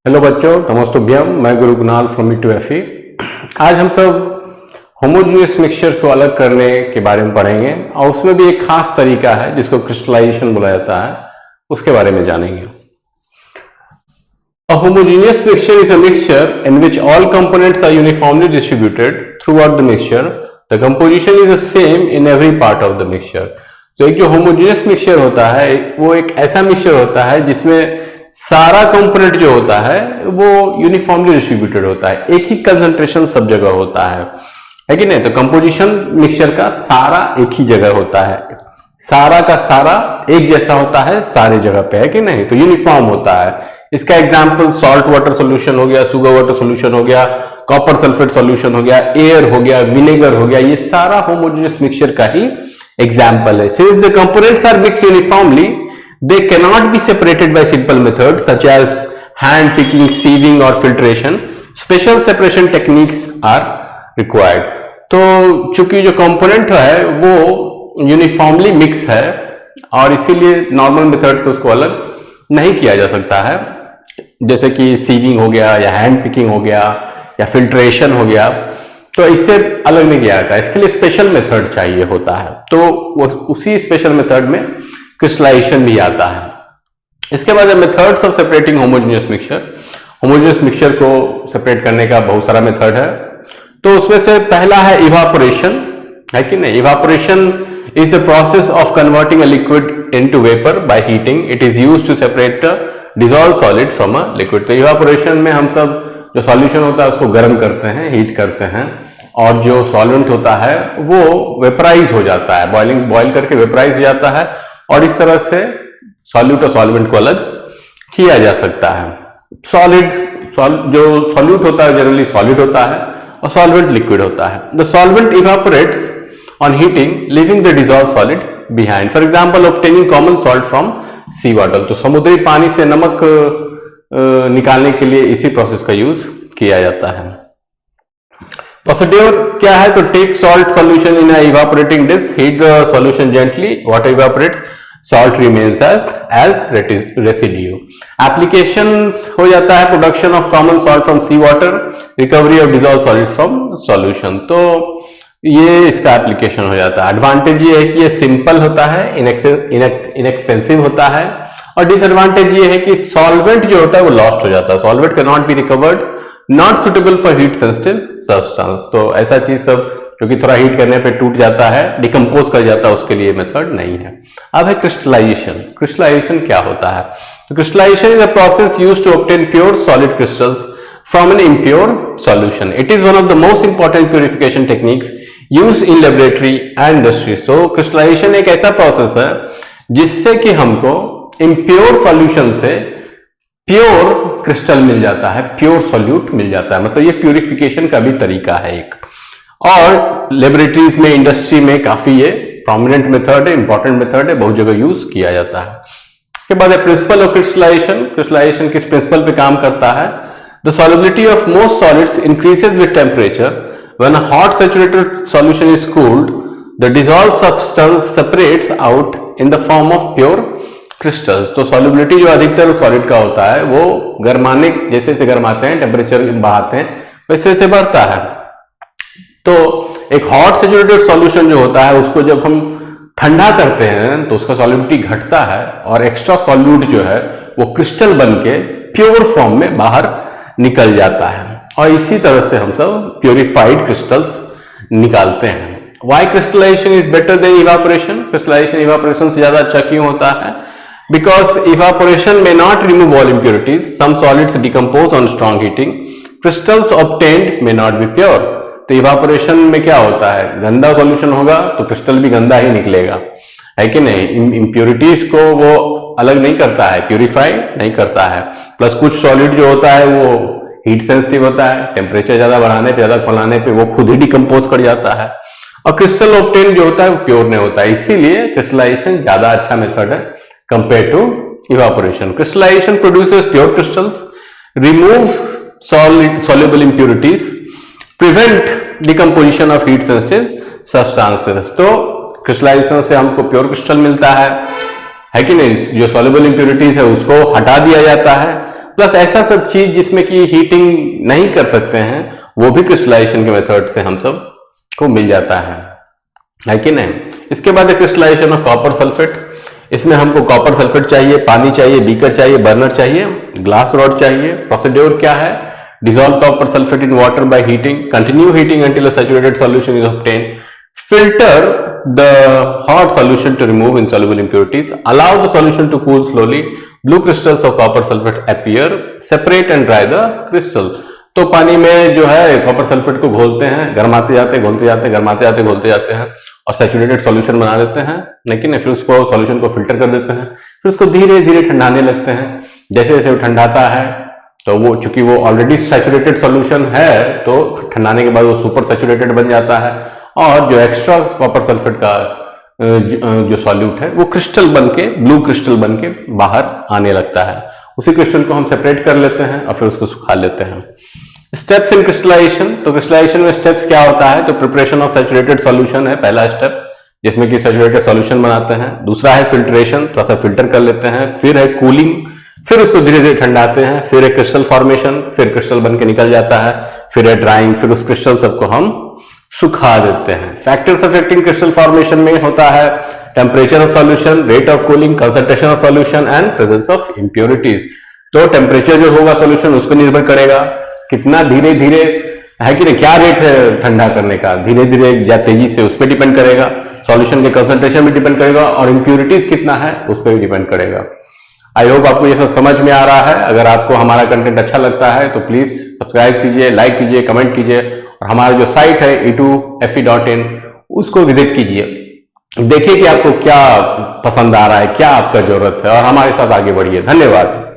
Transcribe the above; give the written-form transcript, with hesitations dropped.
Hello बच्चों, नमस्तुभ्यम। मैं गुरु Kunal from E2FE। आज हम सब होमोजेनियस मिक्सचर को अलग करने के बारे में पढ़ेंगे और उसमें भी एक खास तरीका है जिसको क्रिस्टलाइजेशन बोला जाता है, उसके बारे में जानेंगे। A homogeneous mixture is a mixture in which all components are uniformly distributed throughout the mixture. The composition is the same in every part of the mixture. तो एक जो होमोजेनियस मिक्सचर होता है वो एक ऐसा मिक्सचर होता है जिसमें सारा कंपोनेंट जो होता है वो यूनिफॉर्मली डिस्ट्रीब्यूटेड होता है, एक ही कंसंट्रेशन सब जगह होता है कि नहीं। तो कंपोजिशन मिक्सचर का सारा एक ही जगह होता है, सारा का सारा एक जैसा होता है सारे जगह पे, है कि नहीं। तो यूनिफॉर्म होता है। इसका एग्जांपल सॉल्ट वाटर सॉल्यूशन हो गया, शुगर वाटर सॉल्यूशन हो गया, कॉपर सल्फेट सॉल्यूशन हो गया, एयर हो गया, विनेगर हो गया, ये सारा होमोजेनियस मिक्सचर का ही एग्जांपल है। Since the components are mixed uniformly, they cannot be separated by simple methods such as hand picking, sieving or filtration. Special separation techniques are required. तो चूंकि जो कंपोनेंट है वो यूनिफॉर्मली मिक्स है और इसीलिए नॉर्मल मेथड से उसको अलग नहीं किया जा सकता है, जैसे कि सीविंग हो गया या हैंड पिकिंग हो गया या फिल्ट्रेशन हो गया, तो इससे अलग नहीं किया जाता। इसके लिए स्पेशल मेथड चाहिए होता है, तो उसी स्पेशल मेथड में क्रिस्टलाइजेशन भी आता है। इसके बाद methods of separating homogeneous mixture. Homogeneous mixture को सेपरेट करने का बहुत सारा मेथड है, तो उसमें से पहला है इवापोरेशन, है कि नहीं। Evaporation is the process of converting a liquid into vapour by heating. It is used to separate dissolve solid from a liquid. तो इवापोरेशन में हम सब जो सॉल्यूशन होता है उसको गर्म करते हैं, हीट करते हैं, और जो सॉल्वेंट होता है वो वेपराइज हो जाता है, बॉइल करके वेपराइज हो जाता है, और इस तरह से सॉल्यूट और सॉल्वेंट को अलग किया जा सकता है। जो सॉल्यूट होता है जनरली सॉलिड होता है और सॉल्वेंट लिक्विड होता है। The solvent evaporates on heating leaving the dissolve solid behind. For example obtaining common salt from sea water. तो समुद्री पानी से नमक निकालने के लिए इसी प्रोसेस का यूज किया जाता है। प्रोसीड्यूर क्या है, तो take salt solution in evaporating dish, heat the solution gently, water evaporates, salt remains as residue. Applications हो जाता है production of common salt from sea water, recovery of dissolve solids from solution. तो ये इसका application हो जाता है। Advantage ये है कि ये सिंपल होता है, इनएक्सपेंसिव होता है, और डिसएडवांटेज ये है कि सॉल्वेंट जो होता है वो लॉस्ट हो जाता है। Solvent can not be recovered, not suitable for heat sensitive substance. तो ऐसा चीज सब जो कि थोड़ा हीट करने पे टूट जाता है, डिकम्पोज कर जाता है, उसके लिए मेथड नहीं है। अब है क्रिस्टलाइजेशन। क्रिस्टलाइजेशन क्या होता है, तो crystallization is a process used to obtain pure solid crystals from an impure solution. It is one of the most important purification techniques used in laboratory and industry. So crystallization एक ऐसा process है जिससे कि हमको impure solution से pure crystal मिल जाता है, प्योर सॉल्यूट मिल जाता है। मतलब ये प्यूरिफिकेशन का भी तरीका है एक, और लेबोरेटरीज में, इंडस्ट्री में काफी ये प्रोमिनेंट मेथड है, इंपॉर्टेंट मेथड है, बहुत जगह यूज किया जाता है। इसके बाद है प्रिंसिपल ऑफ क्रिस्टलाइजेशन। क्रिस्टलाइजेशन किस प्रिंसिपल पे काम करता है, the solubility of most solids increases with temperature. When a hot saturated solution is cooled, the dissolve substance separates out in the form of pure crystals. तो solubility जो अधिकतर solid का होता है वो गर्माने जैसे गर्माते हैं, टेम्परेचर बढ़ाते हैं, वैसे वैसे बढ़ता है। तो एक हॉट सैचुरेटेड सॉल्यूशन जो होता है उसको जब हम ठंडा करते हैं तो उसका सॉल्युबिलिटी घटता है, और एक्स्ट्रा सॉल्यूट जो है वो क्रिस्टल बन के प्योर फॉर्म में बाहर निकल जाता है, और इसी तरह से हम सब प्योरिफाइड क्रिस्टल्स निकालते हैं। Why crystallization is better than evaporation. Crystallization evaporation से ज्यादा अच्छा क्यों होता है, because evaporation may not remove all impurities. Some solids decompose on strong heating. Crystals obtained may not be pure. तो इवापोरेशन में क्या होता है, गंदा सॉल्यूशन होगा तो क्रिस्टल भी गंदा ही निकलेगा, है कि नहीं। इम्प्योरिटीज को वो अलग नहीं करता है, प्यूरिफाई नहीं करता है। प्लस कुछ सॉलिड जो होता है वो हीट सेंसिटिव होता है, टेम्परेचर ज्यादा बढ़ाने पे, ज्यादा फैलाने पे वो खुद ही डिकम्पोज कर जाता है, और क्रिस्टल ऑब्टेन जो होता है वो प्योर नहीं होता है। इसीलिए क्रिस्टलाइजेशन ज्यादा अच्छा मेथड है compared to evaporation. Crystallization produces pure crystals, removes soluble impurities, prevent decomposition of heat sensitive substances. तो crystallization से हमको pure crystal मिलता है कि नहीं। जो soluble impurities है उसको हटा दिया जाता है, प्लस ऐसा सब चीज जिसमें कि हीटिंग नहीं कर सकते हैं, वो भी क्रिस्टलाइजेशन के मेथड से हम सब को मिल जाता है कि नहीं। इसके बाद क्रिस्टलाइजेशन ऑफ कॉपर सल्फेट। इसमें हमको कॉपर सल्फेट चाहिए, पानी चाहिए, बीकर चाहिए, बर्नर चाहिए, ग्लास रॉड चाहिए। प्रोसीड्योर क्या है? dissolve copper sulfate in water by heating, continue heating until a saturated solution is obtained, filter the hot solution to remove insoluble impurities, allow the solution to cool slowly, blue crystals of copper sulfate appear, separate and dry the crystal। तो पानी में जो है copper sulphate को घोलते हैं, गरमाते जाते हैं, घोलते जाते हैं, गरमाते जाते हैं, घोलते जाते हैं और सैचुरेटेड सॉल्यूशन बना देते हैं, लेकिन फिर उसको सॉल्यूशन को फिल्टर कर देते हैं, फिर उसको धीरे धीरे ठंडाने लगते हैं। जैसे जैसे वो ठंडाता है तो वो चूंकि वो ऑलरेडी सैचुरेटेड सॉल्यूशन है तो ठंडाने के बाद वो सुपर सैचुरेटेड बन जाता है और जो एक्स्ट्रा कॉपर सल्फेट का जो सॉल्यूट है वो क्रिस्टल बनके, ब्लू क्रिस्टल बनके बाहर आने लगता है। उसी क्रिस्टल को हम सेपरेट कर लेते हैं और फिर उसको सुखा लेते हैं। Steps in crystallization. तो क्रिस्टलाइजेशन में स्टेप्स क्या होता है? तो प्रिपरेशन ऑफ सैचुरेटेड सॉल्यूशन है पहला स्टेप, जिसमें कि सैचुरेटेड सॉल्यूशन बनाते हैं। दूसरा है फिल्ट्रेशन, थोड़ा सा फिल्टर कर लेते हैं। फिर है कूलिंग, फिर उसको धीरे धीरे ठंडाते हैं। फिर है क्रिस्टल फॉर्मेशन, फिर क्रिस्टल बन के निकल जाता है। फिर है ड्राइंग, फिर उस क्रिस्टल सबको हम सुखा देते हैं। फैक्टर्स अफेक्टिंग क्रिस्टल फॉर्मेशन में होता है temperature of solution, rate of cooling, concentration of solution and presence of impurities. तो टेम्परेचर जो होगा सॉल्यूशन उस पर निर्भर करेगा, कितना धीरे धीरे है कि नहीं, क्या रेट है ठंडा करने का, धीरे धीरे या तेजी से, उस पर डिपेंड करेगा। सॉल्यूशन के कंसंट्रेशन भी डिपेंड करेगा और इंप्योरिटीज कितना है उस पर भी डिपेंड करेगा। आई होप आपको ये सब समझ में आ रहा है। अगर आपको हमारा कंटेंट अच्छा लगता है तो प्लीज सब्सक्राइब कीजिए, लाइक कीजिए, कमेंट कीजिए और हमारा जो साइट है e2fe.in उसको विजिट कीजिए। देखिए कि आपको क्या पसंद आ रहा है, क्या आपका जरूरत है और हमारे साथ आगे बढ़िए। धन्यवाद।